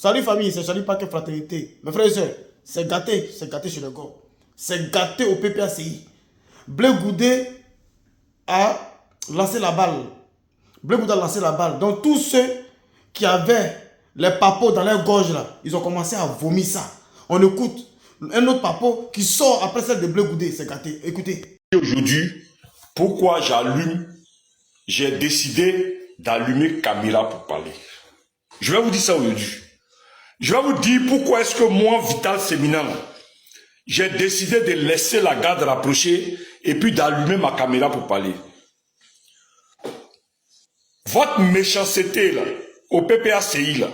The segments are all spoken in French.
Salut famille, c'est Charlie Paquet Fraternité. Mes frères et sœurs, c'est gâté sur le corps. C'est gâté au PPACI. Blé Goudé a lancé la balle. Blé Goudé a lancé la balle. Donc tous ceux qui avaient les papos dans leur gorge là, ils ont commencé à vomir ça. On écoute un autre papo qui sort après celle de Blé Goudé. C'est gâté. Écoutez. Aujourd'hui, pourquoi j'ai décidé d'allumer Camila pour parler. Je vais vous dire ça aujourd'hui. Je vais vous dire pourquoi est-ce que moi, Vital Séminal, j'ai décidé de laisser la garde rapprocher et puis d'allumer ma caméra pour parler. Votre méchanceté là, au PPACI là,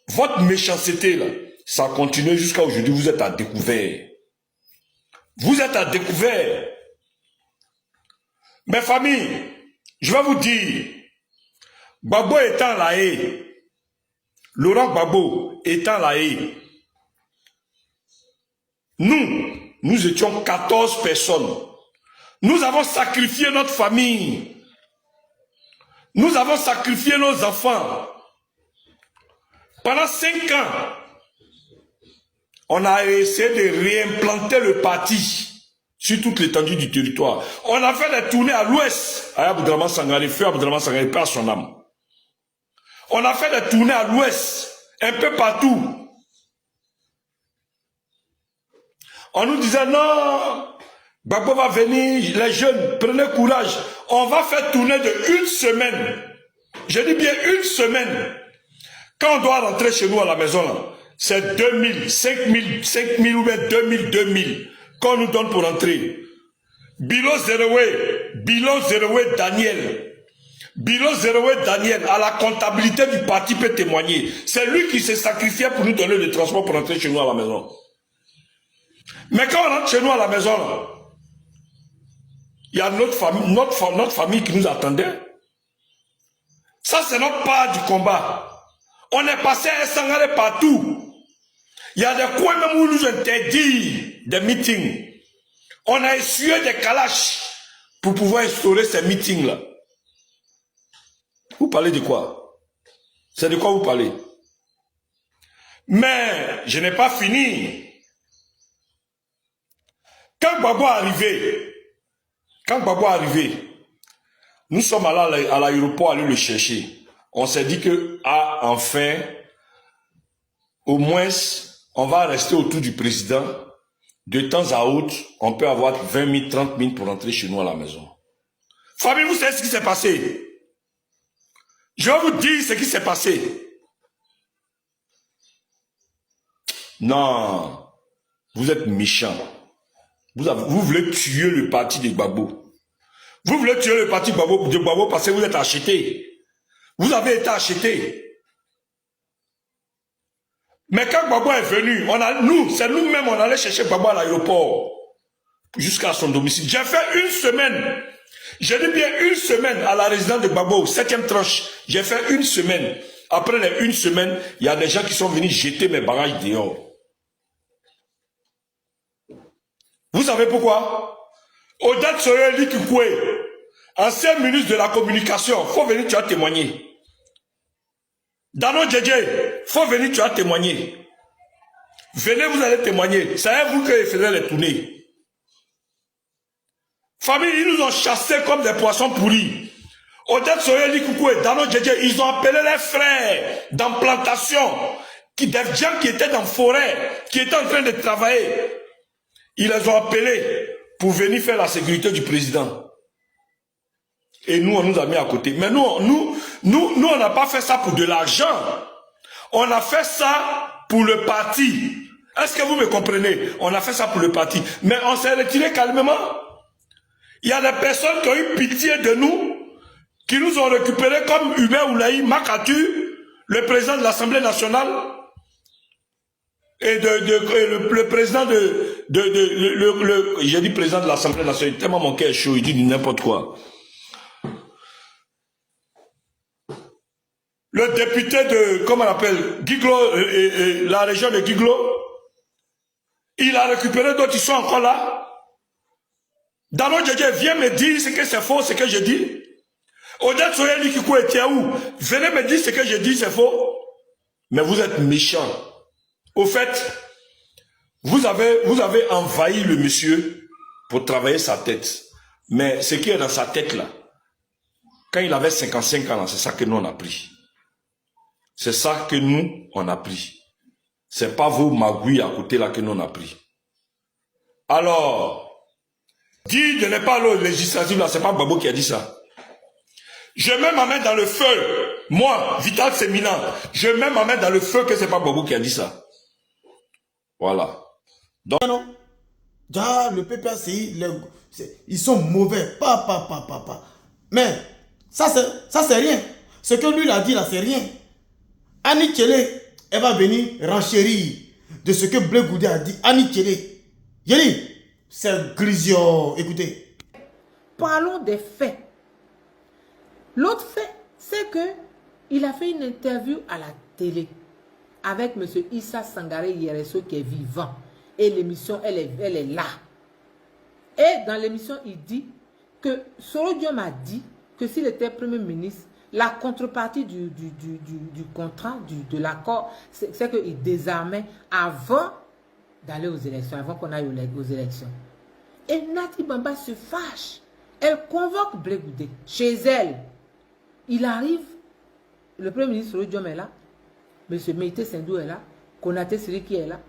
votre méchanceté là, ça continue jusqu'à aujourd'hui, vous êtes à découvert. Vous êtes à découvert. Mes familles, je vais vous dire, Gbagbo étant la haie, Laurent Gbagbo étant la haie, nous étions 14 personnes. Nous avons sacrifié notre famille. Nous avons sacrifié nos enfants. Pendant 5 ans, on a essayé de réimplanter le parti sur toute l'étendue du territoire. On a fait des tournées à l'ouest. Aboudraman Sangare, feu Aboudraman Sangare, paix à son âme. On a fait des tournées à l'ouest, un peu partout. On nous disait non, Gbagbo va venir, les jeunes, prenez courage. On va faire tourner de 1 semaine. Je dis bien 1 semaine. Quand on doit rentrer chez nous à la maison, c'est 2000, 5000 ou bien 2000 qu'on nous donne pour entrer. Bilo Zeroué Daniel. Bilo Zeroué Daniel, à la comptabilité du parti peut témoigner. C'est lui qui s'est sacrifié pour nous donner le transport pour rentrer chez nous à la maison. Mais quand on rentre chez nous à la maison, il y a notre famille qui nous attendait. Ça, c'est notre part du combat. On est passé à Sangare partout. Il y a des coins même où ils nous interdisent des meetings. On a essuyé des calaches pour pouvoir instaurer ces meetings-là. Vous parlez de quoi? C'est de quoi vous parlez? Mais je n'ai pas fini. Quand Gbagbo est arrivé, nous sommes allés à l'aéroport aller le chercher. On s'est dit que, enfin, au moins, on va rester autour du président. De temps à autre, on peut avoir 20 000, 30 000 pour rentrer chez nous à la maison. Famille, vous savez ce qui s'est passé? Je vais vous dire ce qui s'est passé. Non, vous êtes méchants. Vous voulez tuer le parti de Gbagbo. Vous voulez tuer le parti de Gbagbo parce que vous êtes acheté. Vous avez été acheté. Mais quand Gbagbo est venu, c'est nous-mêmes, on allait chercher Gbagbo à l'aéroport jusqu'à son domicile. J'ai fait 1 semaine. J'ai dit bien 1 semaine à la résidence de Gbagbo, 7e tranche. J'ai fait 1 semaine. Après les 1 semaine, il y a des gens qui sont venus jeter mes bagages dehors. Vous savez pourquoi? Odette Soyeli Kikoué, ancien ministre de la communication, faut venir, tu as témoigné. Dano Djedje, faut venir, tu as témoigné. Venez, vous allez témoigner. C'est vous qui faisiez les tournées. Famille, ils nous ont chassés comme des poissons pourris. Odette Soyeli Kikoué, Dano Djedje, ils ont appelé les frères dans plantation, des gens qui étaient dans la forêt, qui étaient en train de travailler. Ils les ont appelés pour venir faire la sécurité du président. Et nous, on nous a mis à côté. Mais nous, on n'a pas fait ça pour de l'argent. On a fait ça pour le parti. Est-ce que vous me comprenez? On a fait ça pour le parti. Mais on s'est retiré calmement. Il y a des personnes qui ont eu pitié de nous, qui nous ont récupérés comme Hubert Oulaï Makatu, le président de l'Assemblée nationale, et le président j'ai dit président de l'Assemblée nationale, tellement mon cœur est chaud, il dit n'importe quoi. Le député de, comment on appelle, Guiglo, la région de Guiglo, il a récupéré d'autres, ils sont encore là. Dano Djedje, viens me dire ce que c'est faux, ce que je dis. Odette Soyeli Kikoué était où? Venez me dire ce que je dis, c'est faux. Mais vous êtes méchant. Au fait, vous avez envahi le monsieur pour travailler sa tête. Mais ce qui est dans sa tête là, quand il avait 55 ans, c'est ça que nous on a pris. C'est ça que nous on a pris. C'est pas vos magouilles à côté là que nous on a pris. Alors, dis de ne pas aller au législatif là, c'est pas Babo qui a dit ça. Je mets ma main dans le feu. Moi, Vital Séminant, je mets ma main dans le feu que c'est pas Babo qui a dit ça. Voilà. Donc, non. Déjà, le PPACI, ils sont mauvais. Mais, ça c'est rien. Ce que lui il a dit là, c'est rien. Annie Tchélé, elle va venir renchérir de ce que Blé Goudé a dit. Annie Tchélé. Yéli, c'est grisio. Écoutez. Parlons des faits. L'autre fait, c'est que il a fait une interview à la télé avec M. Issa Sangaré Yereso qui est vivant. Et l'émission, elle est là. Et dans l'émission, il dit que Soro Diom a dit que s'il était Premier ministre, la contrepartie du contrat, de l'accord, c'est qu'il désarmait avant d'aller aux élections, avant qu'on aille aux élections. Et Nati Bamba se fâche. Elle convoque Blé Goudé chez elle. Il arrive, le Premier ministre Soro Diom est là, M. Meïté Sendou est là, Konaté Siriki est là,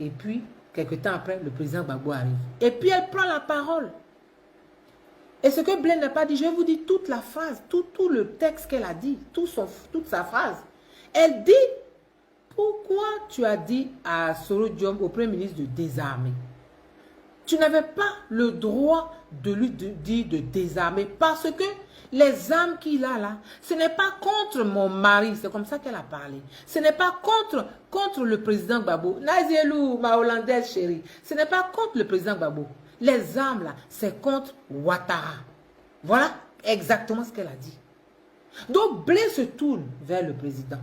et puis, quelques temps après, le président Gbagbo arrive. Et puis, elle prend la parole. Et ce que Blé n'a pas dit, je vais vous dire toute la phrase, tout le texte qu'elle a dit, toute sa phrase. Elle dit, pourquoi tu as dit à Soro Diom, au Premier ministre, de désarmer? Tu n'avais pas le droit de lui dire de désarmer parce que les armes qu'il a là, ce n'est pas contre mon mari, c'est comme ça qu'elle a parlé. Ce n'est pas contre le président Gbagbo. Nazielou, ma hollandaise chérie, ce n'est pas contre le président Gbagbo. Les armes là, c'est contre Ouattara. Voilà exactement ce qu'elle a dit. Donc Blé se tourne vers le président.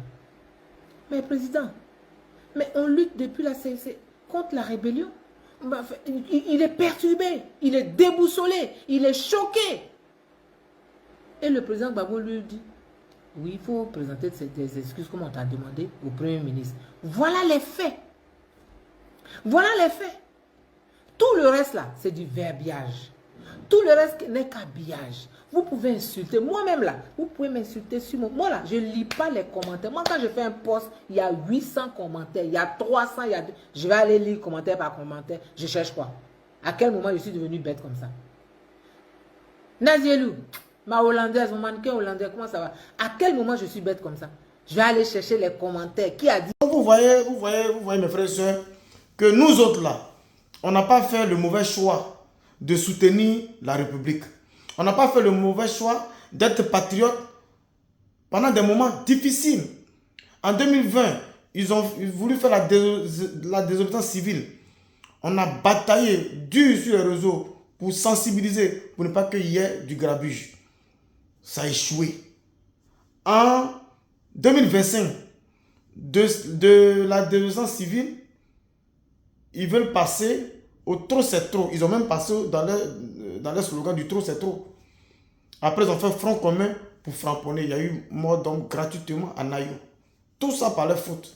Mais président, mais on lutte depuis la CC contre la rébellion. Il est perturbé, il est déboussolé, il est choqué. Et le président Gbagbo lui dit, oui, il faut présenter des excuses comme on t'a demandé au Premier ministre. Voilà les faits. Voilà les faits. Tout le reste là, c'est du verbiage. Tout le reste n'est qu'habillage. Vous pouvez insulter, moi-même là, vous pouvez m'insulter sur moi là, je ne lis pas les commentaires. Moi quand je fais un post, il y a 800 commentaires, il y a 300, je vais aller lire commentaire par commentaire. Je cherche quoi? À quel moment je suis devenu bête comme ça? Nazielou, ma hollandaise, mon mannequin hollandais, comment ça va? À quel moment je suis bête comme ça? Je vais aller chercher les commentaires. Qui a dit? Vous voyez, mes frères et sœurs, que nous autres là, on n'a pas fait le mauvais choix de soutenir la République. On n'a pas fait le mauvais choix d'être patriote pendant des moments difficiles. En 2020, ils ont voulu faire la désobéissance civile. On a bataillé dur sur les réseaux pour sensibiliser, pour ne pas qu'il y ait du grabuge. Ça a échoué. En 2025, de la désobéissance civile, ils veulent passer au trop c'est trop. Ils ont même passé dans le slogan du trop c'est trop. Après, ils ont fait front commun pour framponner. Il y a eu mort d'homme gratuitement à Nayo. Tout ça par leur faute.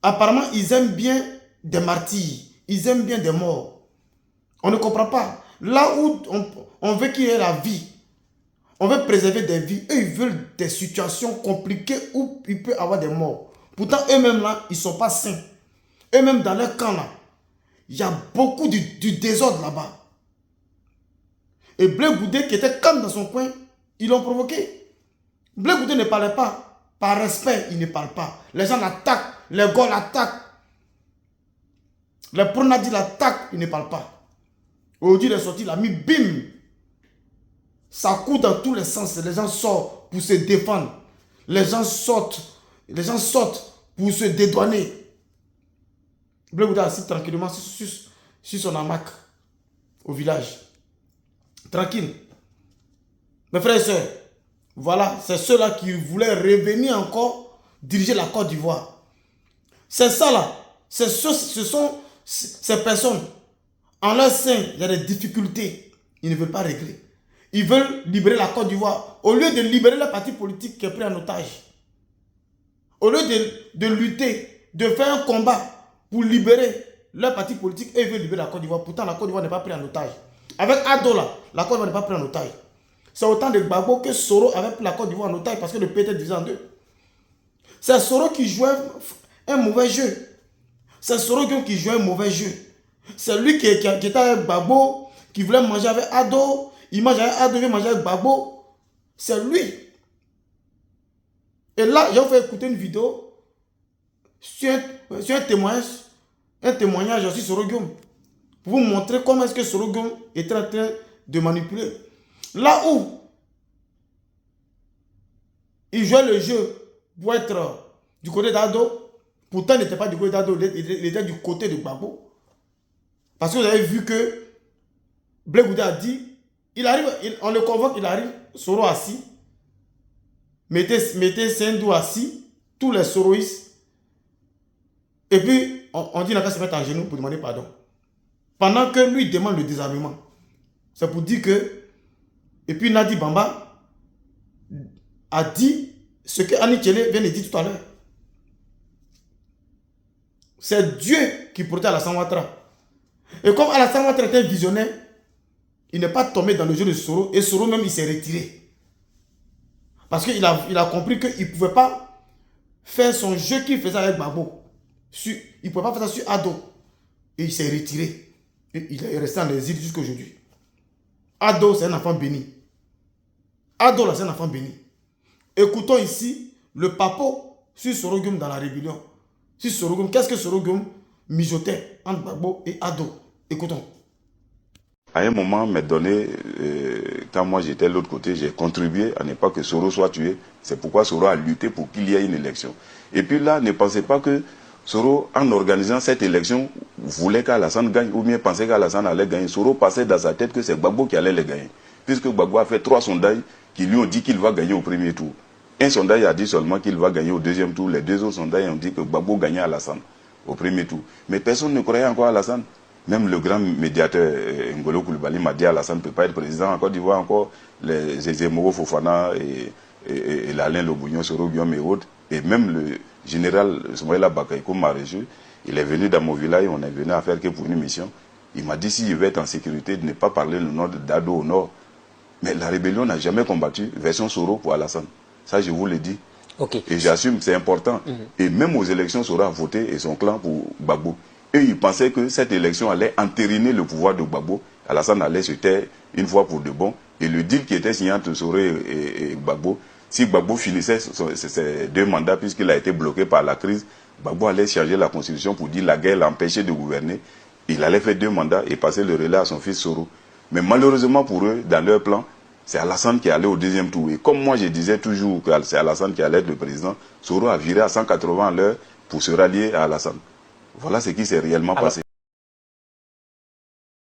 Apparemment, ils aiment bien des martyrs. Ils aiment bien des morts. On ne comprend pas. Là où on veut qu'il y ait la vie, on veut préserver des vies. Eux, ils veulent des situations compliquées où il peut y avoir des morts. Pourtant, eux-mêmes là, ils ne sont pas sains. Eux-mêmes dans leur camp là, il y a beaucoup du désordre là-bas. Et Blé Goudé qui était calme dans son coin, ils l'ont provoqué. Blé Goudé ne parlait pas. Par respect, il ne parle pas. Les gens l'attaquent, les gars l'attaquent. Les pronadis l'attaquent, il ne parle pas. Aujourd'hui, il est sorti, il a mis bim. Ça court dans tous les sens. Les gens sortent pour se défendre. Les gens sortent pour se dédouaner. Blé Goudé assis tranquillement sur son hamac au village. Tranquille. Mes frères et sœurs, voilà, c'est ceux-là qui voulaient revenir encore diriger la Côte d'Ivoire. C'est ça là. Ce sont ces personnes. En leur sein, il y a des difficultés. Ils ne veulent pas régler. Ils veulent libérer la Côte d'Ivoire. Au lieu de libérer le parti politique qui est pris en otage. au lieu de lutter, de faire un combat pour libérer leur parti politique, eux veulent libérer la Côte d'Ivoire. Pourtant, la Côte d'Ivoire n'est pas prise en otage. Avec Ado, là, la Côte d'Ivoire n'est pas prise en otage. C'est autant de Gbagbo que Soro avait pris la Côte d'Ivoire en otage parce que le pays était divisé en deux. C'est Soro qui jouait un mauvais jeu. C'est Soro qui jouait un mauvais jeu. C'est lui qui était avec Gbagbo, qui voulait manger avec Ado. Il mangeait avec Ado, il veut manger avec Gbagbo. C'est lui. Et là, j'ai fait écouter une vidéo sur un témoignage sur Soro Guillaume. Pour vous montrer comment est-ce que Soro Guillaume est en train de manipuler. Là où il jouait le jeu pour être du côté d'Ado, pourtant il n'était pas du côté d'Ado, il était du côté de Gbagbo. Parce que vous avez vu que Blé Goudé a dit, on le convoque, il arrive, Soro assis, mettez Sendou assis, tous les Soroïstes, et puis on dit qu'il n'a qu'à se mettre à genoux pour demander pardon. Pendant que lui demande le désarmement. C'est pour dire que, et puis Nadi Bamba a dit ce que Annie Tchele vient de dire tout à l'heure. C'est Dieu qui protège Alassane Ouattara. Et comme Alassane Ouattara était visionnaire, il n'est pas tombé dans le jeu de Soro, et Soro même il s'est retiré. Parce qu'il a compris qu'il ne pouvait pas faire son jeu qu'il faisait avec Gbagbo. Il ne pouvait pas faire ça sur Ado. Et il s'est retiré. Et il est resté en exil jusqu'à aujourd'hui. Ado, c'est un enfant béni. Ado, là, c'est un enfant béni. Écoutons ici le papo sur Soro Guillaume dans la rébellion. Sur Soro Guillaume, qu'est-ce que Soro Guillaume mijotait entre Gbagbo et Ado? Écoutons. À un moment donné, quand moi j'étais de l'autre côté, j'ai contribué à ne pas que Soro soit tué. C'est pourquoi Soro a lutté pour qu'il y ait une élection. Et puis là, ne pensez pas que Soro, en organisant cette élection, voulait qu'Alassane gagne ou bien pensait qu'Alassane allait gagner. Soro passait dans sa tête que c'est Gbagbo qui allait les gagner. Puisque Gbagbo a fait 3 sondages qui lui ont dit qu'il va gagner au premier tour. Un sondage a dit seulement qu'il va gagner au deuxième tour. Les 2 autres sondages ont dit que Gbagbo gagnait Alassane au premier tour. Mais personne ne croyait encore à Alassane. Même le grand médiateur Ngolo Coulibaly m'a dit Alassane ne peut pas être président. En Côte d'Ivoire, encore les Zemmour Fofana et l'Alain Lobognon, Soro Guillaume et autres. Et même le général Smoïla Bakaïko Maréchaux, il est venu dans mon village, on est venu à faire que pour une mission. Il m'a dit s'il veut être en sécurité, de ne pas parler le nom d'Ado au nord. Mais la rébellion n'a jamais combattu version Soro pour Alassane. Ça, je vous le dis. Okay. Et j'assume, c'est important. Et même aux élections, Soro a voté et son clan pour Gbagbo. Et ils pensaient que cette élection allait entériner le pouvoir de Gbagbo. Alassane allait se taire une fois pour de bon. Et le deal qui était signé entre Soro et Gbagbo, si Gbagbo finissait ses 2 mandats, puisqu'il a été bloqué par la crise, Gbagbo allait changer la constitution pour dire la guerre l'empêchait de gouverner. Il allait faire 2 mandats et passer le relais à son fils Soro. Mais malheureusement pour eux, dans leur plan, c'est Alassane qui allait au 2e tour. Et comme moi je disais toujours que c'est Alassane qui allait être le président, Soro a viré à 180 à l'heure pour se rallier à Alassane. Voilà ce qui s'est réellement passé.